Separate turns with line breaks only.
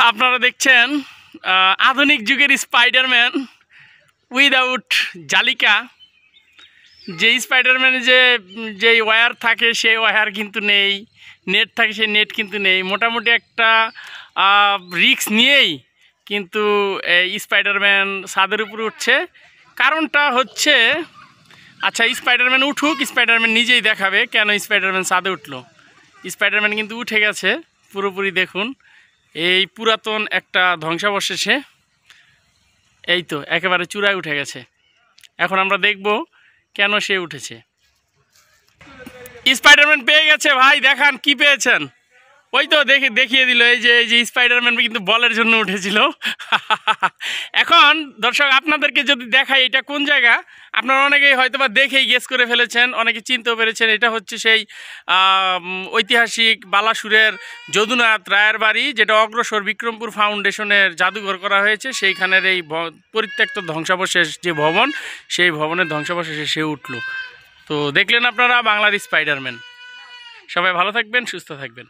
আপনারা দেখছেন আধুনিক যুগের স্পাইডারম্যান উইদাউট জালিকা। যে স্পাইডারম্যানে যে ওয়্যার থাকে সেই ওয়্যার কিন্তু নেই, নেট থাকে সেই নেট কিন্তু নেই। মোটামুটি একটা রিস্ক নিয়েই কিন্তু এই স্পাইডারম্যান ছাদের উপরে উঠছে। কারণটা হচ্ছে, আচ্ছা স্পাইডারম্যান উঠুক, স্পাইডারম্যান নিজেই দেখাবে কেন স্পাইডারম্যান ছাদে উঠলো। স্পাইডারম্যান কিন্তু উঠে গেছে পুরোপুরি। দেখুন এই পুরাতন একটা ধ্বংসাবশেষে এই তো একেবারে চূড়ায় উঠে গেছে। এখন আমরা দেখব কেন সে উঠেছে। স্পাইডারম্যান পেয়ে গেছে ভাই, দেখান কি পেয়েছেন। ওই তো দেখিয়ে দিল, এই যে স্পাইডারম্যান কিন্তু বলের জন্য উঠেছিল। এখন দর্শক আপনাদেরকে যদি দেখাই এটা কোন জায়গা, আপনারা অনেকেই হয়তো বা দেখেই গেস করে ফেলেছেন, অনেকে চিনতেও পেরেছেন। এটা হচ্ছে সেই ঐতিহাসিক বালাসুরের যদুনাথ রায়ের বাড়ি, যেটা অগ্রসর বিক্রমপুর ফাউন্ডেশনের জাদুঘর করা হয়েছে। সেইখানের এই পরিত্যক্ত ধ্বংসাবশেষ যে ভবন, সেই ভবনের ধ্বংসাবশেষে সে উঠল। তো দেখলেন আপনারা বাংলার স্পাইডারম্যান। সবাই ভালো থাকবেন, সুস্থ থাকবেন।